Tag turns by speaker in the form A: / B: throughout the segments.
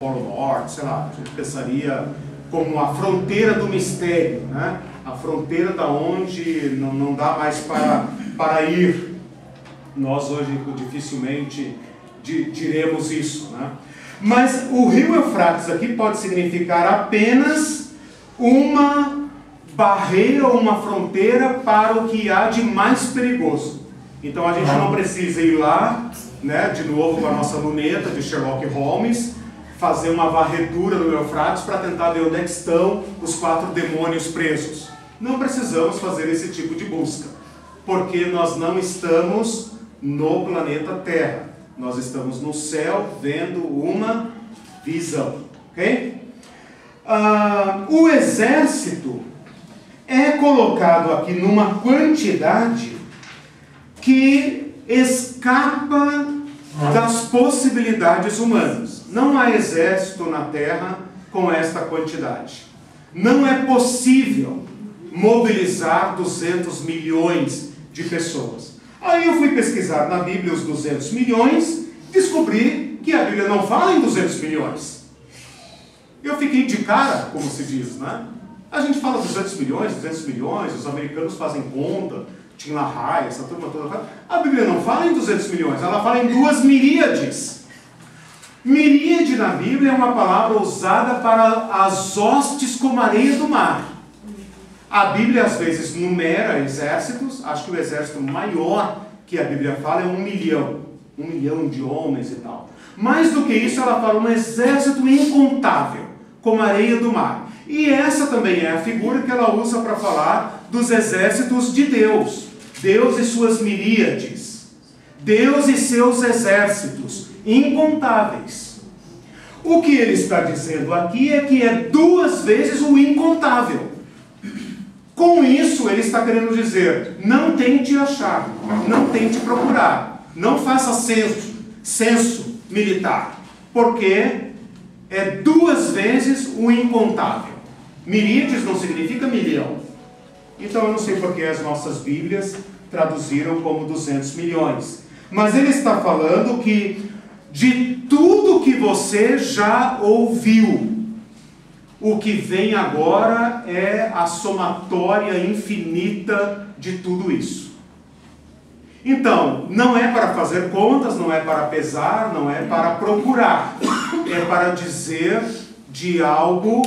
A: Polo Norte, sei lá, a gente pensaria como a fronteira do mistério, né? A fronteira da onde não dá mais para ir. Nós hoje dificilmente diremos isso, né? Mas o rio Eufrates aqui pode significar apenas uma barreira ou uma fronteira para o que há de mais perigoso. Então a gente não precisa ir lá, né, de novo com a nossa luneta de Sherlock Holmes, fazer uma varredura no Eufrates para tentar ver onde é que estão os 4 demônios presos. Não precisamos fazer esse tipo de busca, porque nós não estamos no planeta Terra. Nós estamos no céu vendo uma visão, ok? O exército é colocado aqui numa quantidade que escapa das possibilidades humanas. Não há exército na Terra com esta quantidade. Não é possível mobilizar 200 milhões de pessoas. Aí eu fui pesquisar na Bíblia os 200 milhões, descobri que a Bíblia não fala em 200 milhões. Eu fiquei de cara, como se diz, né? A gente fala 200 milhões, os americanos fazem conta, Tim LaHaye, essa turma toda. A Bíblia não fala em 200 milhões, ela fala em 2 miríades. Miríade na Bíblia é uma palavra usada para as hostes como areia do mar. A Bíblia às vezes numera exércitos, acho que o exército maior que a Bíblia fala é 1 milhão. 1 milhão de homens e tal. Mais do que isso, ela fala um exército incontável, como areia do mar. E essa também é a figura que ela usa para falar dos exércitos de Deus. Deus e suas miríades. Deus e seus exércitos incontáveis. O que ele está dizendo aqui é que é 2 vezes o incontável. Com isso, ele está querendo dizer, não tente achar, não tente procurar, não faça censo militar, porque é 2 vezes o incontável. Miríades não significa milhão. Então eu não sei porque as nossas Bíblias traduziram como 200 milhões. Mas ele está falando que de tudo que você já ouviu, o que vem agora é a somatória infinita de tudo isso. Então, não é para fazer contas, não é para pesar, não é para procurar. É para dizer de algo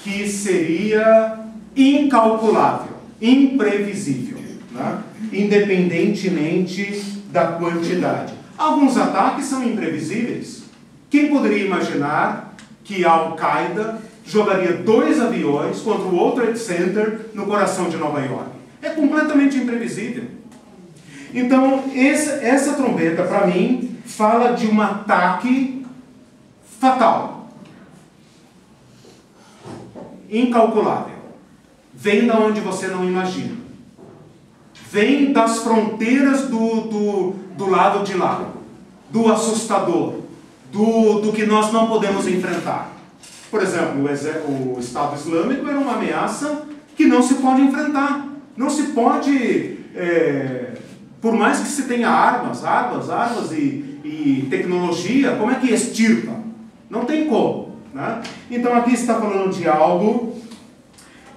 A: que seria incalculável, imprevisível, né? Independentemente da quantidade. Alguns ataques são imprevisíveis. Quem poderia imaginar que a Al-Qaeda jogaria 2 aviões contra o World Trade Center no coração de Nova York? É completamente imprevisível. Então, essa trombeta, para mim, fala de um ataque fatal. Incalculável. Vem da onde você não imagina. Vem das fronteiras do lado de lá. Do assustador. Do que nós não podemos enfrentar. Por exemplo, o Estado Islâmico era uma ameaça que não se pode enfrentar. Não se pode, por mais que se tenha armas e tecnologia, como é que extirpa? Não tem como, né? Então aqui está falando de algo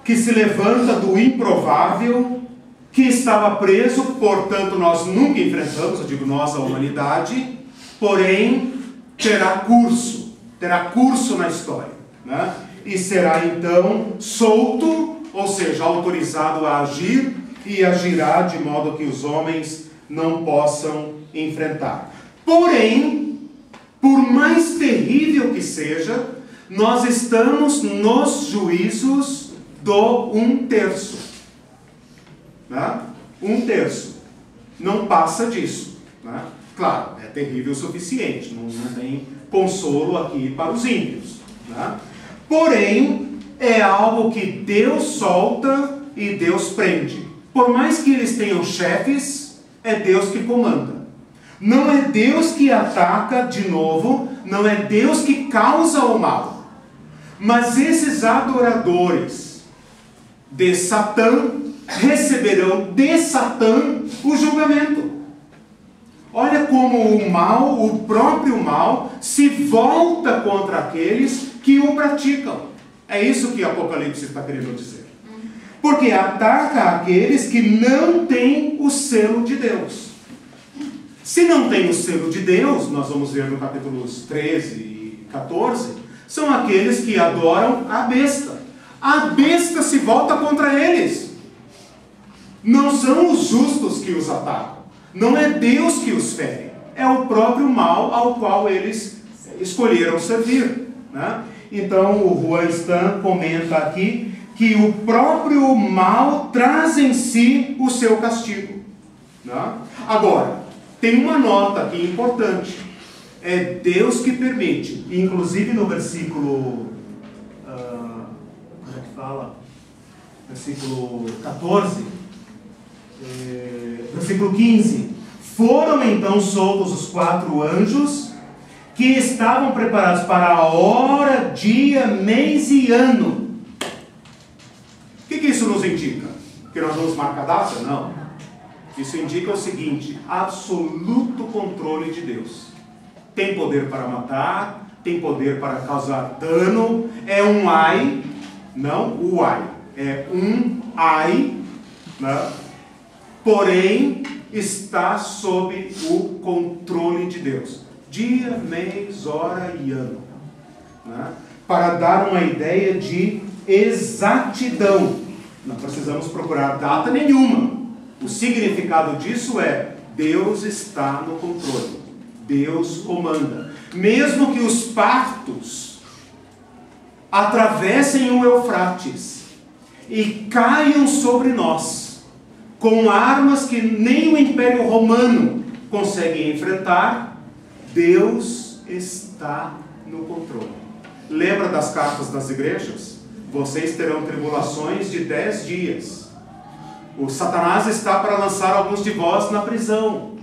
A: que se levanta do improvável, que estava preso, portanto nós nunca enfrentamos, eu digo nós, a humanidade, porém terá curso na história, né? E será então solto, ou seja, autorizado a agir, e agirá de modo que os homens não possam enfrentar. Porém, por mais terrível que seja, nós estamos nos juízos do 1/3, né? 1/3, não passa disso, né? Claro, é terrível o suficiente, não tem consolo aqui para os ímpios, né? Porém, é algo que Deus solta e Deus prende. Por mais que eles tenham chefes, é Deus que comanda. Não é Deus que ataca de novo, não é Deus que causa o mal. Mas esses adoradores de Satã receberão de Satã o julgamento. Olha como o mal, o próprio mal, se volta contra aqueles que o praticam. É isso que Apocalipse está querendo dizer. Porque ataca aqueles que não têm o selo de Deus. Se não tem o selo de Deus, nós vamos ver no capítulos 13 e 14, são aqueles que adoram a besta. A besta se volta contra eles. Não são os justos que os atacam. Não é Deus que os fere. É o próprio mal ao qual eles escolheram servir, né? Então o Juan Stan comenta aqui que o próprio mal traz em si o seu castigo, né? Agora, tem uma nota aqui importante. É Deus que permite. Inclusive no versículo... como é que fala? Versículo 14... versículo 15: foram então soltos os 4 anjos que estavam preparados para a hora, dia, mês e ano. O que isso nos indica? Que nós vamos marcar data? Não. Isso indica o seguinte: absoluto controle de Deus. Tem poder para matar, tem poder para causar dano. É um ai, não o ai, é um ai, né? Porém, está sob o controle de Deus. Dia, mês, hora e ano, né? Para dar uma ideia de exatidão. Não precisamos procurar data nenhuma. O significado disso é: Deus está no controle. Deus comanda. Mesmo que os partos atravessem o Eufrates e caiam sobre nós, com armas que nem o Império Romano consegue enfrentar, Deus está no controle. Lembra das cartas das igrejas? Vocês terão tribulações de 10 dias. O Satanás está para lançar alguns de vós na prisão.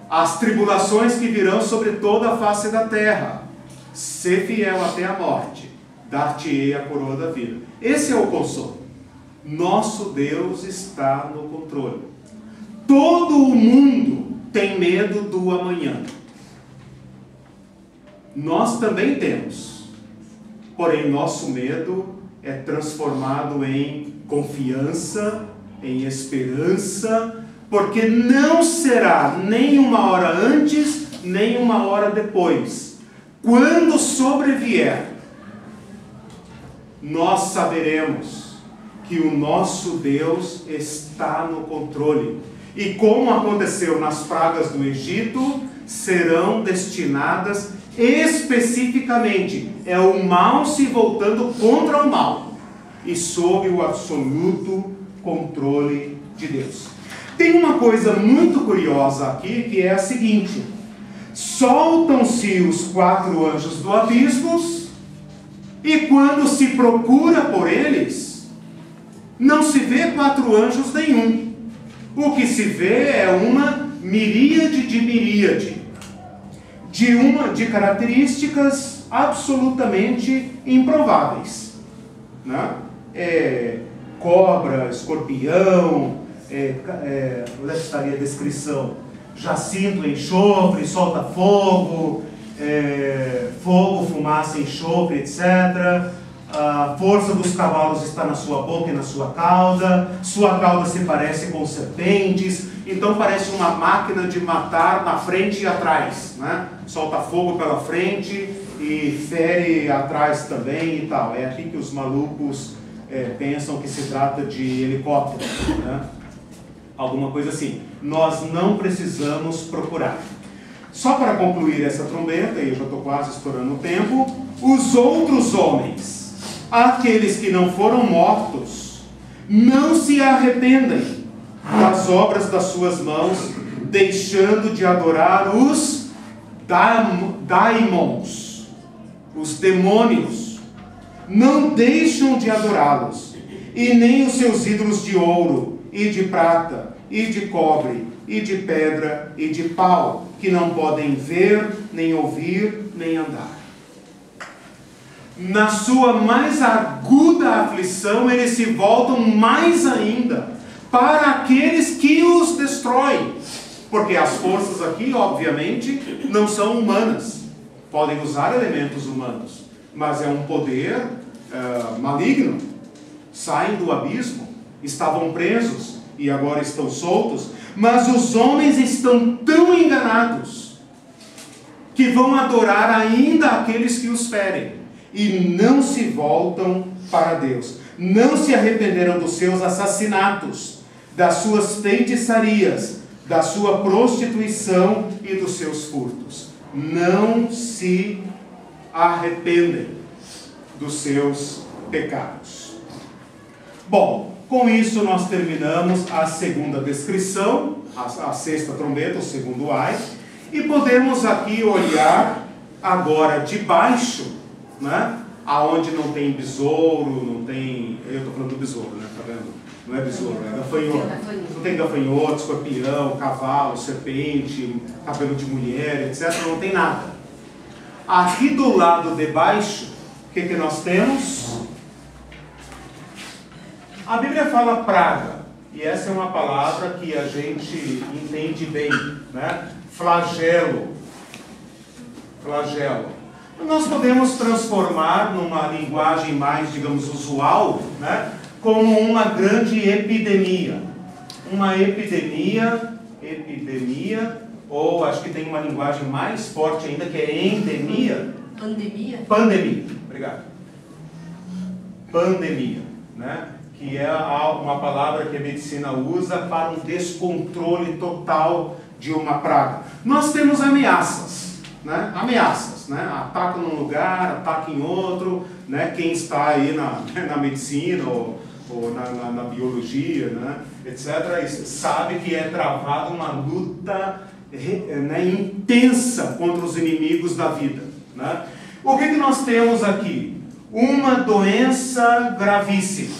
A: As tribulações que virão sobre toda a face da terra. Sê fiel até a morte, dar-te-ei a coroa da vida. Esse é o consolo. Nosso Deus está no controle. Todo o mundo tem medo do amanhã. Nós também temos. Porém, nosso medo é transformado em confiança, em esperança, porque não será nem uma hora antes, nem uma hora depois. Quando sobrevier, nós saberemos que o nosso Deus está no controle. E como aconteceu nas pragas do Egito, serão destinadas especificamente, é o mal se voltando contra o mal, e sob o absoluto controle de Deus. Tem uma coisa muito curiosa aqui, que é a seguinte: soltam-se os 4 anjos do abismo, e quando se procura por eles, não se vê 4 anjos nenhum. O que se vê é uma miríade de características absolutamente improváveis, né? Cobra, escorpião, onde é que estaria a descrição? Jacinto, enxofre, solta fogo, fogo, fumaça, enxofre, etc. A força dos cavalos está na sua boca e na sua cauda se parece com serpentes. Então parece uma máquina de matar na frente e atrás, né? Solta fogo pela frente e fere atrás também e tal. É aqui que os malucos pensam que se trata de helicóptero, né? Alguma coisa assim. Nós não precisamos procurar. Só para concluir essa trombeta, e eu já estou quase estourando o tempo, os outros homens, aqueles que não foram mortos, não se arrependem das obras das suas mãos, deixando de adorar os daimons, os demônios. Não deixam de adorá-los, e nem os seus ídolos de ouro, e de prata, e de cobre, e de pedra, e de pau, que não podem ver, nem ouvir, nem andar. Na sua mais aguda aflição, eles se voltam mais ainda para aqueles que os destroem, Porque as forças aqui, obviamente, não são humanas. Podem usar elementos humanos, mas é um poder maligno. Saem do abismo, estavam presos e agora estão soltos, mas os homens estão tão enganados que vão adorar ainda aqueles que os ferem e não se voltam para Deus. Não se arrependeram dos seus assassinatos, das suas feitiçarias, da sua prostituição e dos seus furtos. Não se arrependem dos seus pecados. Bom, com isso nós terminamos a segunda descrição, a sexta trombeta, o segundo ai, e podemos aqui olhar agora de baixo, né? Aonde não tem besouro, não tem... Eu estou falando do besouro, né? Tá vendo? Não é besouro, é gafanhoto. Não tem gafanhoto, escorpião, cavalo, serpente, cabelo de mulher, etc. Não tem nada. Aqui do lado de baixo, o que nós temos? A Bíblia fala praga. E essa é uma palavra que a gente entende bem, né? Flagelo. Flagelo. Nós podemos transformar numa linguagem mais, digamos, usual, né? Como uma grande epidemia. Uma epidemia, ou acho que tem uma linguagem mais forte ainda, que é endemia.
B: Pandemia?
A: Pandemia, obrigado. Pandemia, né? Que é uma palavra que a medicina usa para um descontrole total de uma praga. Nós temos ameaças, né? Ameaças, né? Ataca num lugar, ataca em outro, né? Quem está aí na medicina ou na biologia, né? Etc., sabe que é travada uma luta, né, intensa contra os inimigos da vida, né? O que nós temos aqui? Uma doença gravíssima.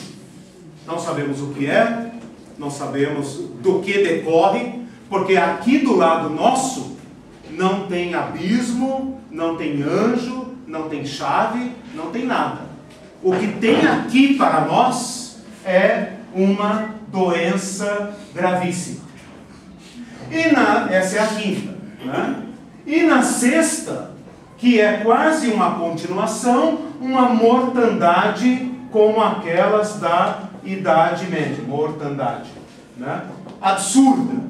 A: Não sabemos o que é, não sabemos do que decorre, porque aqui do lado nosso não tem abismo, não tem anjo, não tem chave, não tem nada. O que tem aqui para nós é uma doença gravíssima. Essa é a quinta, né? E na sexta, que é quase uma continuação, uma mortandade como aquelas da Idade Média, mortandade, né? Absurda.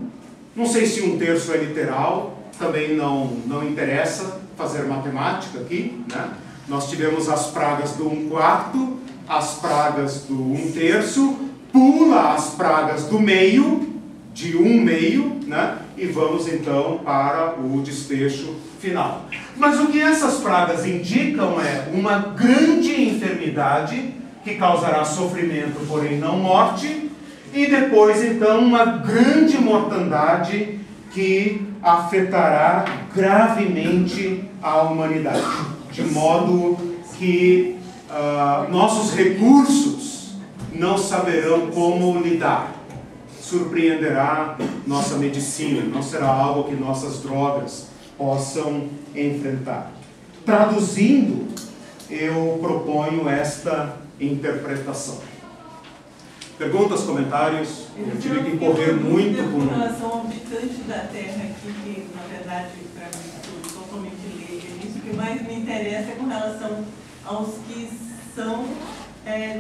A: Não sei se 1/3 é literal, também não interessa fazer matemática aqui, né? Nós tivemos as pragas do 1/4, as pragas do 1/3, pula as pragas do meio, de 1/2, né? E vamos então para o desfecho final. Mas o que essas pragas indicam é uma grande enfermidade que causará sofrimento, porém não morte, e depois então uma grande mortandade que afetará gravemente a humanidade, de modo que nossos recursos não saberão como lidar. Surpreenderá nossa medicina, não será algo que nossas drogas possam enfrentar. Traduzindo, eu proponho esta interpretação. Perguntas, comentários? Eu tive que correr muito
C: com relação ao habitante da Terra aqui, que na verdade para mim sou totalmente leiga nisso. O que mais me interessa é com relação aos que são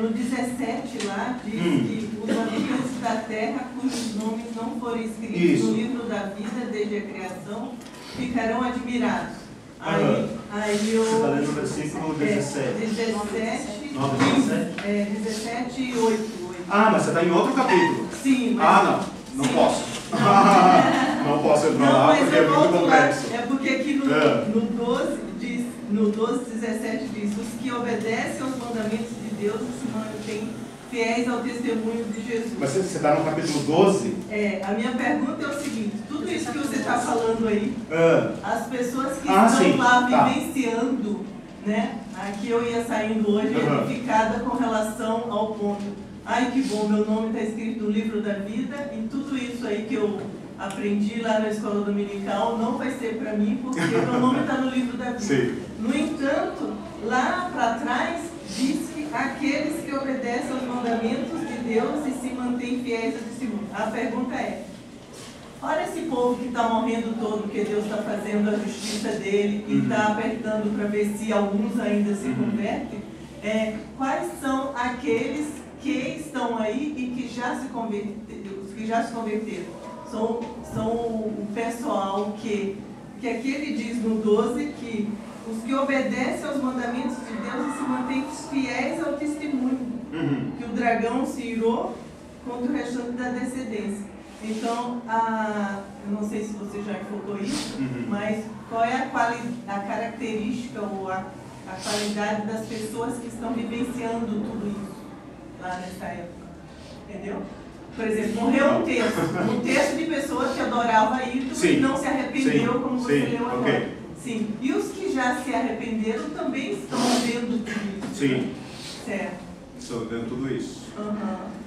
C: no 17 lá, diz que os habitantes da Terra cujos nomes não forem escritos no livro da vida desde a criação ficarão admirados. Aí eu... Você
A: está lendo o versículo 17.
C: 17 e 8.
A: Ah, mas você está em outro capítulo.
C: Sim, mas...
A: Não posso. Não posso entrar lá porque é muito complexo.
C: É porque aqui no 12:17 diz: os que obedecem aos mandamentos de Deus se mantêm fiéis ao testemunho de Jesus.
A: Mas você está no capítulo 12?
C: A minha pergunta é o seguinte: tudo isso que você está falando aí, as pessoas que estão lá vivenciando, né? Aqui eu ia saindo hoje edificada com relação ao ponto. Ai, que bom, meu nome está escrito no livro da vida, e tudo isso aí que eu aprendi lá na escola dominical não vai ser para mim, porque meu nome está no livro da vida. Sim. No entanto, lá para trás, diz que aqueles que obedecem aos mandamentos de Deus e se mantêm fiéis ao testemunho. A pergunta é: olha esse povo que está morrendo todo, porque Deus está fazendo a justiça dele e está apertando para ver se alguns ainda se convertem. Quais são aqueles que estão aí e que já se converteram? São o pessoal que aqui ele diz no 12 que os que obedecem aos mandamentos de Deus e se mantêm fiéis ao testemunho, que o dragão se irou contra o restante da descendência. Então, eu não sei se você já enfocou isso, mas qual é a característica ou a qualidade das pessoas que estão vivenciando tudo isso lá nessa época? Entendeu? Por exemplo, morreu um terço de pessoas que adoravam ídolos e não se arrependeu, como você leu agora. Okay. Sim. E os que já se arrependeram também estão vendo tudo isso.
A: Sim.
C: Certo.
A: Estou vendo tudo isso.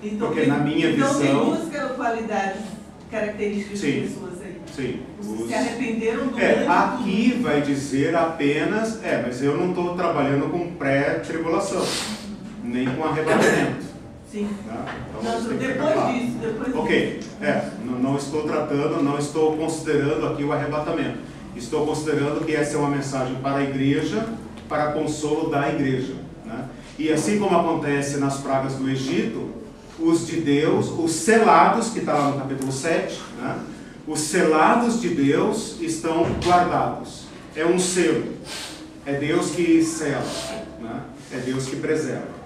C: Então,
A: porque na minha visão...
C: Então tem duas qualidades, características de pessoas aí.
A: Sim.
C: Os que se arrependeram do
A: aqui tudo. Vai dizer apenas... mas eu não estou trabalhando com pré-tribulação, nem com arrebatamento.
C: Sim.
A: Então,
C: depois disso.
A: Ok. Não estou tratando, não estou considerando aqui o arrebatamento. Estou considerando que essa é uma mensagem para a igreja, para consolo da igreja. Né? E assim como acontece nas pragas do Egito, os de Deus, os selados, que está lá no capítulo 7, né? Os selados de Deus estão guardados. É um selo. É Deus que sela. Né? É Deus que preserva.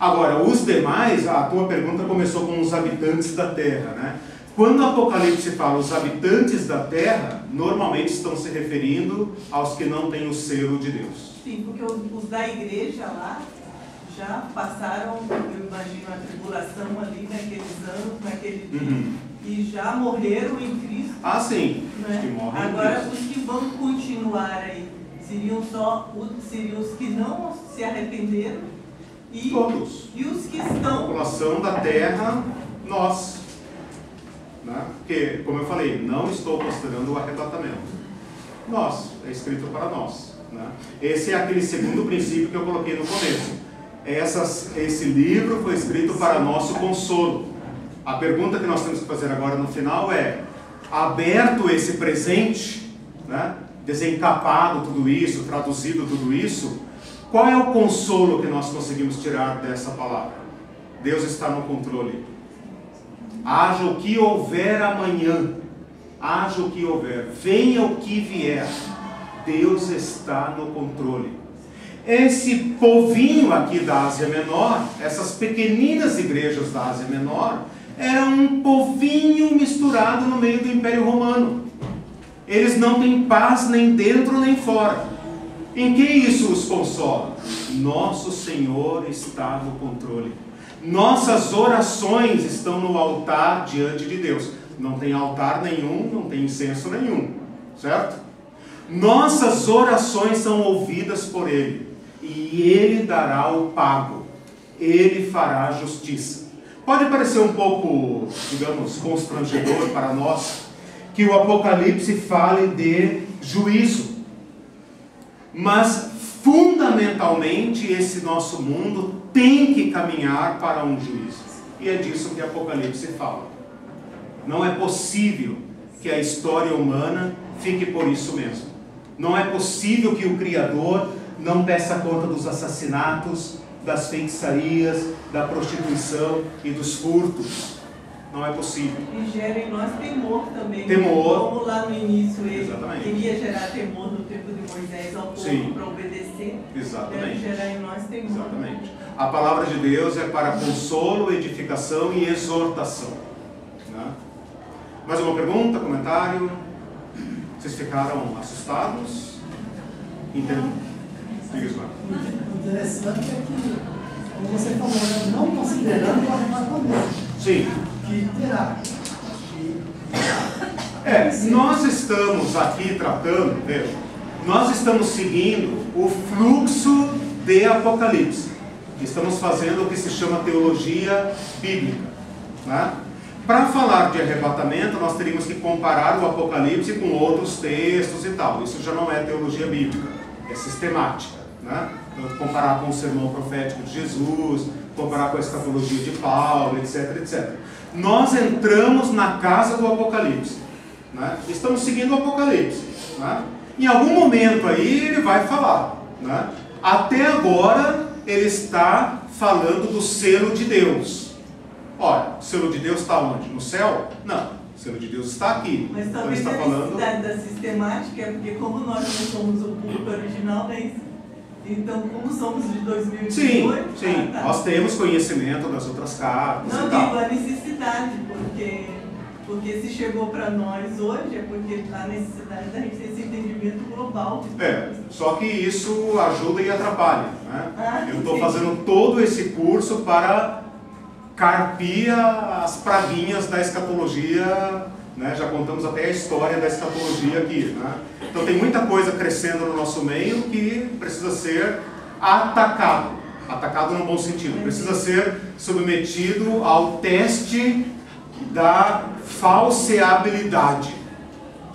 A: Agora, os demais, a tua pergunta começou com os habitantes da terra, né? Quando o Apocalipse fala os habitantes da terra, normalmente estão se referindo aos que não têm o selo de Deus.
C: Sim, porque os da igreja lá já passaram, eu imagino, a tribulação ali naqueles anos, naquele dia, e já morreram em Cristo.
A: Sim,
C: né?
A: Os que morrem
C: Agora,
A: em Cristo.
C: os que vão continuar aí, seriam os que não se arrependeram.
A: Todos.
C: E os que estão...
A: A população da terra, nós. Né? Porque, como eu falei, não estou considerando o arrebatamento. Nós, é escrito para nós. Né? Esse é aquele segundo princípio que eu coloquei no começo. Esse livro foi escrito para nosso consolo. A pergunta que nós temos que fazer agora no final é: aberto esse presente, né? Desencapado tudo isso, traduzido tudo isso, qual é o consolo que nós conseguimos tirar dessa palavra? Deus está no controle. Haja o que houver amanhã, haja o que houver, venha o que vier, Deus está no controle. Esse povinho aqui da Ásia Menor, essas pequeninas igrejas da Ásia Menor, era um povinho misturado no meio do Império Romano. Eles não têm paz nem dentro nem fora. Em que isso os consola? Nosso Senhor está no controle. Nossas orações estão no altar diante de Deus. Não tem altar nenhum, não tem incenso nenhum, certo? Nossas orações são ouvidas por Ele, e Ele dará o pago. Ele fará justiça. Pode parecer um pouco, digamos, constrangedor para nós que o Apocalipse fale de juízo. Mas, fundamentalmente, esse nosso mundo tem que caminhar para um juízo. E é disso que Apocalipse fala. Não é possível que a história humana fique por isso mesmo. Não é possível que o Criador não peça conta dos assassinatos, das feitiçarias, da prostituição e dos furtos. Não é possível.
C: E gera em nós temor também.
A: Temor.
C: Como lá no início ele
A: Exatamente.
C: queria gerar temor no tempo de Moisés ao povo para obedecer.
A: Exatamente.
C: Deve gerar em nós temor.
A: Exatamente. A palavra de Deus é para consolo, edificação e exortação. Né? Mais uma pergunta, comentário? Vocês ficaram assustados? Entenderam? Diga isso,
B: O interessante é que, como você falou, não considerando o arrebatamento.
A: Sim.
B: Que terá.
A: Nós estamos aqui tratando, veja, nós estamos seguindo o fluxo de Apocalipse. Estamos fazendo o que se chama teologia bíblica. Né? Para falar de arrebatamento, nós teríamos que comparar o Apocalipse com outros textos e tal. Isso já não é teologia bíblica, é sistemática. Né? Então, comparar com o sermão profético de Jesus, comparar com a escatologia de Paulo, etc, etc. nós entramos na casa do Apocalipse, né? Estamos seguindo o Apocalipse, né? Em algum momento aí ele vai falar, né? Até agora ele está falando do selo de Deus. Olha, o selo de Deus está onde? No céu? Não, o selo de Deus está aqui.
C: Mas talvez
A: então,
C: a necessidade da sistemática é porque como nós não somos o público original, né? Então, como somos de 2018...
A: Sim, nós temos conhecimento das outras cartas.
C: Não digo a necessidade, porque se chegou para nós hoje é porque a necessidade da gente ter esse entendimento global.
A: Só que isso ajuda e atrapalha, né? Eu estou fazendo todo esse curso para carpir as praguinhas da escatologia, né? Já contamos até a história da escatologia aqui, né? Então tem muita coisa crescendo no nosso meio que precisa ser atacado. Atacado no bom sentido. Precisa ser submetido ao teste da falseabilidade.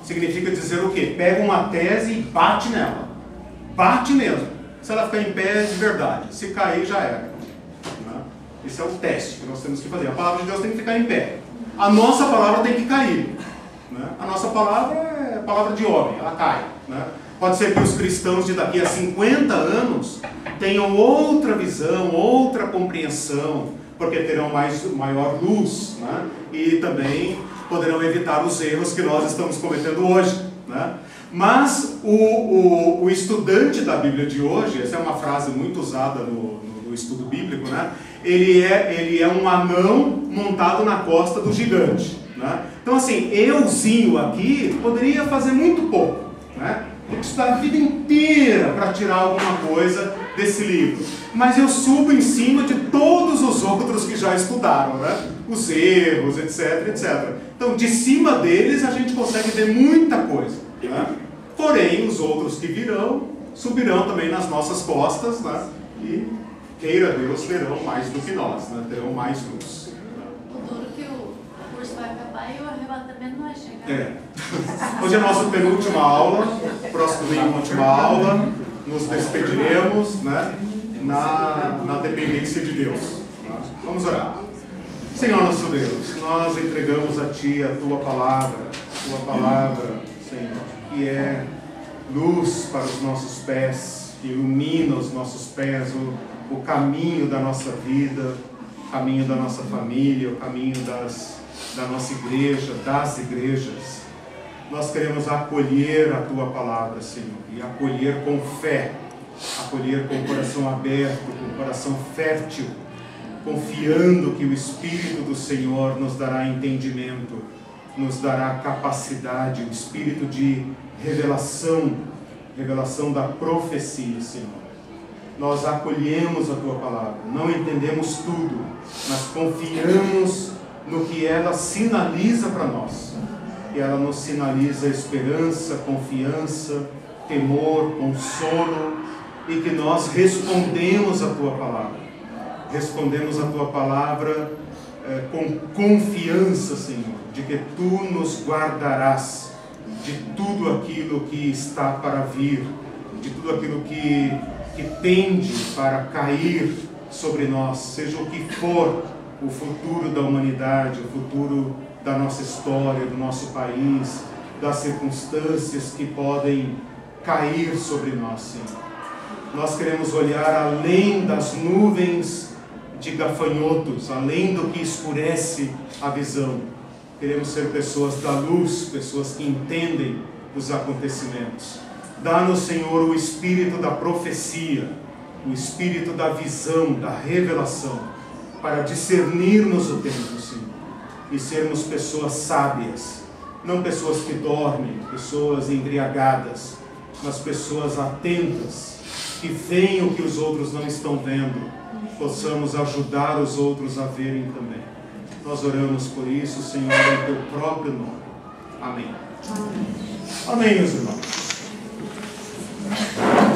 A: Significa dizer o quê? Pega uma tese e bate nela. Bate mesmo. Se ela ficar em pé, é de verdade. Se cair, já era. Né? Esse é o teste que nós temos que fazer. A palavra de Deus tem que ficar em pé. A nossa palavra tem que cair. Né? A nossa palavra é palavra de homem, ela cai. Né? Pode ser que os cristãos de daqui a 50 anos tenham outra visão, outra compreensão, porque terão maior luz, né? E também poderão evitar os erros que nós estamos cometendo hoje. Né? Mas o estudante da Bíblia de hoje, essa é uma frase muito usada no estudo bíblico, né? Ele é um anão montado na costa do gigante. Né? Então assim, euzinho aqui poderia fazer muito pouco. Né? Tem que estudar a vida inteira para tirar alguma coisa desse livro. Mas eu subo em cima de todos os outros que já estudaram, né? Os erros, etc, etc. Então, de cima deles a gente consegue ver muita coisa. Né? Porém, os outros que virão, subirão também nas nossas costas, né? E, queira Deus, verão mais do que nós, né? Terão mais luz.
D: O duro que o curso vai acabar e o arrebatamento não vai chegar.
A: Hoje é a nossa penúltima aula, próximo domingo, última aula, nos despediremos, né, na dependência de Deus. Vamos orar. Senhor nosso Deus, nós entregamos a Ti a Tua palavra, Senhor, que é luz para os nossos pés, que ilumina os nossos pés, o caminho da nossa vida, o caminho da nossa família, o caminho da nossa igreja, das igrejas. Nós queremos acolher a Tua palavra, Senhor, e acolher com fé, acolher com o coração aberto, com o coração fértil, confiando que o Espírito do Senhor nos dará entendimento, nos dará capacidade, o Espírito de revelação da profecia, Senhor. Nós acolhemos a Tua palavra, não entendemos tudo, mas confiamos no que ela sinaliza para nós. E ela nos sinaliza esperança, confiança, temor, consolo, e que nós respondemos a Tua palavra. Respondemos a Tua palavra com confiança, Senhor, de que Tu nos guardarás de tudo aquilo que está para vir, de tudo aquilo que tende para cair sobre nós, seja o que for o futuro da humanidade, o futuro da nossa história, do nosso país, das circunstâncias que podem cair sobre nós, Senhor. Nós queremos olhar além das nuvens de gafanhotos, além do que escurece a visão. Queremos ser pessoas da luz, pessoas que entendem os acontecimentos. Dá-nos, Senhor, o espírito da profecia, o espírito da visão, da revelação, para discernirmos o tempo, Senhor, e sermos pessoas sábias, não pessoas que dormem, pessoas embriagadas, mas pessoas atentas, que veem o que os outros não estão vendo, possamos ajudar os outros a verem também. Nós oramos por isso, Senhor, em Teu próprio nome. Amém. Amém, meus irmãos.